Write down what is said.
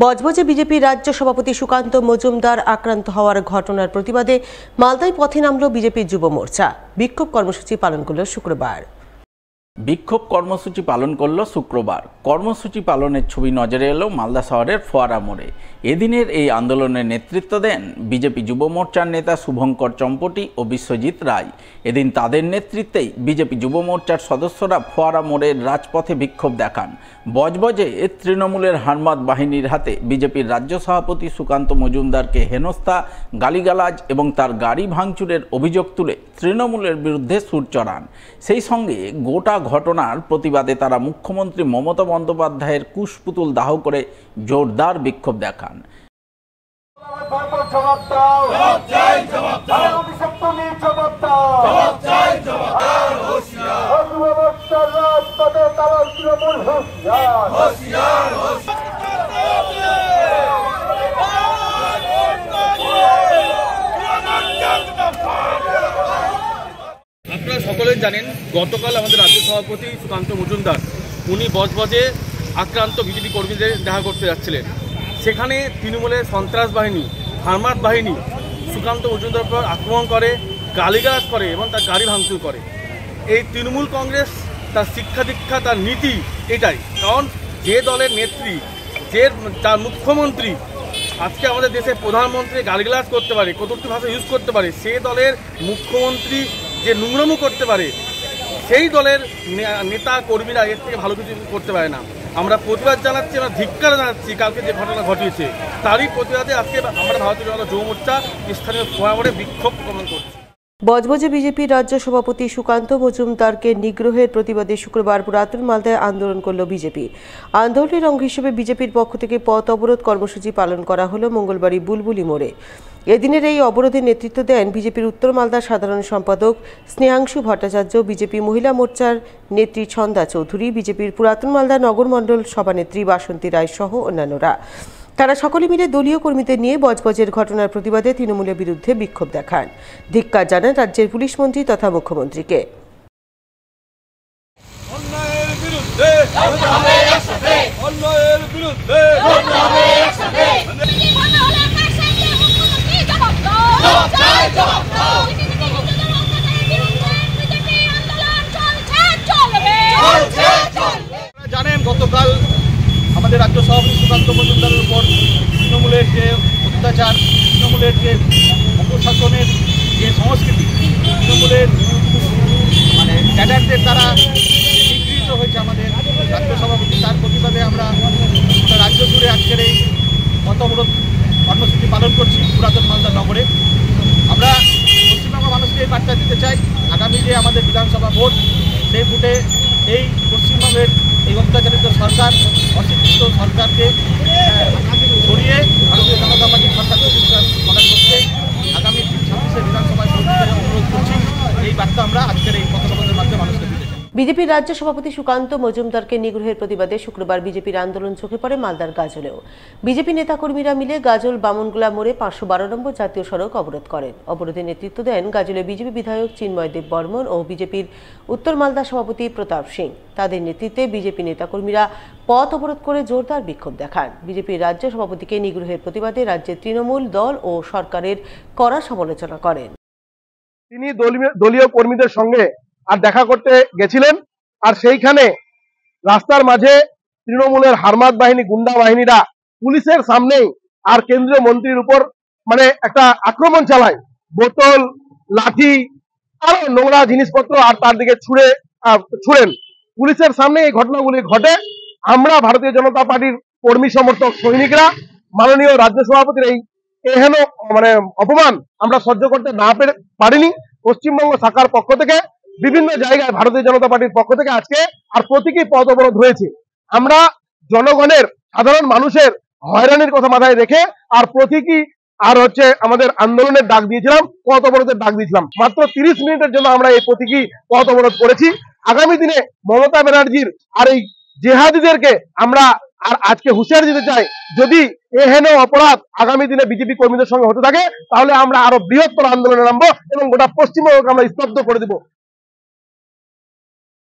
বজবজে BJP রাজ্য সভাপতি সুকান্ত মজুমদার আক্রান্ত হওয়ার ঘটনার প্রতিবাদে মালদায় পথে নামল বিজেপির যুব মোর্চা। বিক্ষোভ কর্মসূচি পালন করল শুক্রবার। কর্মসূচি পালনের ছবি নজরে এলো মালদা শহরের ফোয়ারা মোড়ে। এদিনের এই আন্দোলনের নেতৃত্ব দেন বিজেপি যুব মোর্চার নেতা শুভঙ্কর চম্পটি ও বিশ্বজিৎ রায়। এদিন তাদের নেতৃত্বেই বিজেপি যুব মোর্চার সদস্যরা ফোয়ারা মোড়ের রাজপথে বিক্ষোভ দেখান। বজবজে তৃণমূলের হারমাদ বাহিনীর হাতে বিজেপির রাজ্য সভাপতি সুকান্ত মজুমদারকে হেনস্থা, গালিগালাজ এবং তার গাড়ি ভাঙচুরের অভিযোগ তুলে তৃণমূলের বিরুদ্ধে সুর চড়ান। সেই সঙ্গে গোটা ঘটনার প্রতিবাদে তারা মুখ্যমন্ত্রী মমতা বন্দ্যোপাধ্যায়ের কুশপুতুল দাহ করে জোরদার বিক্ষোভ দেখান। আপনারা সকলেই জানেন, গতকাল আমাদের রাজ্য সভাপতি সুকান্ত মজুমদার উনি বজবজে আক্রান্ত বিজেপি কর্মীদের দেখা করতে যাচ্ছিলেন। সেখানে তৃণমূলের সন্ত্রাস বাহিনী, হারমাদ বাহিনী সুকান্ত মজুমদার উপর আক্রমণ করে, গালিগালাজ করে এবং তার গাড়ি ভাঙচুর করে। এই তৃণমূল কংগ্রেস তার শিক্ষা দীক্ষা, তার নীতি এটাই। কারণ যে দলের নেত্রী, তার মুখ্যমন্ত্রী আজকে আমাদের দেশের প্রধানমন্ত্রী গালিগালাজ করতে পারে, কটূক্তি ভাষা ইউজ করতে পারে, সে দলের মুখ্যমন্ত্রী যে নোংরামো করতে পারে, সেই দলের নেতা কর্মীরা এর থেকে ভালো কিছু করতে পারে না। আমরা প্রতিবাদ জানাচ্ছি, আমরা ধিক্কার জানাচ্ছি কালকে যে ঘটনা ঘটিয়েছে, তারই প্রতিবাদে আজকে আমরা ভারতীয় জনতা যুব মোর্চা স্থানীয় ফোয়ারা মোড়ে বিক্ষোভ প্রদর্শন করছি। বজবজে বিজেপির রাজ্য সভাপতি সুকান্ত মজুমদারকে নিগ্রহের প্রতিবাদে শুক্রবার পুরাতন মালদায় আন্দোলন করল বিজেপি। আন্দোলনের অঙ্গ হিসেবে বিজেপির পক্ষ থেকে পথ অবরোধ কর্মসূচি পালন করা হলো মঙ্গলবারই বুলবুলি মোড়ে। এদিনের এই অবরোধের নেতৃত্ব দেন বিজেপির উত্তর মালদার সাধারণ সম্পাদক স্নেহাংশু ভট্টাচার্য, বিজেপি মহিলা মোর্চার নেত্রী ছন্দা চৌধুরী, বিজেপির পুরাতন মালদা নগর মণ্ডল সভানেত্রী বাসন্তী রায় সহ অন্যান্যরা। তারা সকলে মিলে দলীয় কর্মীদের নিয়ে বজবজের ঘটনার প্রতিবাদে তৃণমূলের বিরুদ্ধে বিক্ষোভ দেখান। ধিক্কার জানান রাজ্যের পুলিশ মন্ত্রী তথা মুখ্যমন্ত্রীকে। জানেন, গতকাল আমাদের রাজ্য সভাপতি সুকান্ত মজুমদারের উপর তৃণমূলের যে অত্যাচার, তৃণমূলের যে অপশাসনের যে সংস্কৃতি, তৃণমূলের ক্যাডারদের দ্বারা নিগৃহীত হয়েছে আমাদের রাজ্য সভাপতি, তার প্রতিবাদে আমরা রাজ্য জুড়ে আজকের এই পথ অবরোধ কর্মসূচি পালন করছি পুরাতন মালদা নগরে। আমরা পশ্চিমবঙ্গ মানুষকে এই বার্তা দিতে চাই, আগামী যে আমাদের বিধানসভা ভোট, সেই ভোটে এই পশ্চিমবঙ্গের এই অত্যাচারিত সরকার, অশিক্ষিত সরকারকে সরিয়ে ভারতীয় জনতা পার্টির সরকার প্রদান করতে আগামী 26শে বিধানসভায় ভোট দিতে অনুরোধ করছি। এই বার্তা আমরা আজকের এই পথসভার মাধ্যমে মানুষকে দিতে চাই। বিজেপির রাজ্য সভাপতি সুকান্ত মজুমদারকে নিগ্রহের প্রতিবাদে শুক্রবার বিজেপির আন্দোলন চোখে পড়ে মালদার গাজলেও। বিজেপি নেতাকর্মীরা মিলে গাজল বামনগোলা মোড়ে 512 নম্বর জাতীয় সড়ক অবরোধ করেন। অবরোধে নেতৃত্ব দেন গাজলের বিজেপি বিধায়ক চিন্ময় দেব বর্মন ও বিজেপির উত্তর মালদা সভাপতি প্রতাপ সিং। তাদের নেতৃত্বে বিজেপি নেতাকর্মীরা পথ অবরোধ করে জোরদার বিক্ষোভ দেখান। বিজেপির রাজ্য সভাপতিকে নিগ্রহের প্রতিবাদে রাজ্যের তৃণমূল দল ও সরকারের কড়া সমালোচনা করেন। তিনি দলীয় কর্মীদের সঙ্গে আর দেখা করতে গেছিলেন, আর সেইখানে রাস্তার মাঝে তৃণমূলের হারমাদ বাহিনী, গুন্ডা বাহিনীরা পুলিশের সামনেই আর কেন্দ্রীয় মন্ত্রীর উপর একটা আক্রমণ চালায়, বোতল, লাঠি আরো নোংরা জিনিসপত্র আর তার দিকে ছুড়েন। পুলিশের সামনে এই ঘটনাগুলি ঘটে। আমরা ভারতীয় জনতা পার্টির কর্মী সমর্থক সৈনিকরা মাননীয় রাজ্য সভাপতির এই এহেন অপমান আমরা সহ্য করতে না পারিনি। পশ্চিমবঙ্গ শাখার পক্ষ থেকে বিভিন্ন জায়গায় ভারতীয় জনতা পার্টির পক্ষ থেকে আজকে আর প্রতীকী পথ অবরোধ হয়েছে। আমরা জনগণের, সাধারণ মানুষের হয়রানির কথা মাথায় রেখে আর প্রতীকী আর আমাদের আন্দোলনের ডাক দিয়েছিলাম, পথ অবরোধের ডাক দিয়েছিলাম। মাত্র 30 মিনিটের জন্য আমরা এই প্রতীকী পথ অবরোধ করেছি। আগামী দিনে মমতা ব্যানার্জির আর এই জেহাদিদেরকে আমরা আর আজকে হুঁশিয়ারি দিতে চাই, যদি এহেন অপরাধ আগামী দিনে বিজেপি কর্মীদের সঙ্গে হতে থাকে তাহলে আমরা আরো বৃহত্তর আন্দোলনে নামবো এবং গোটা পশ্চিমবঙ্গকে আমরা স্তব্ধ করে দিব।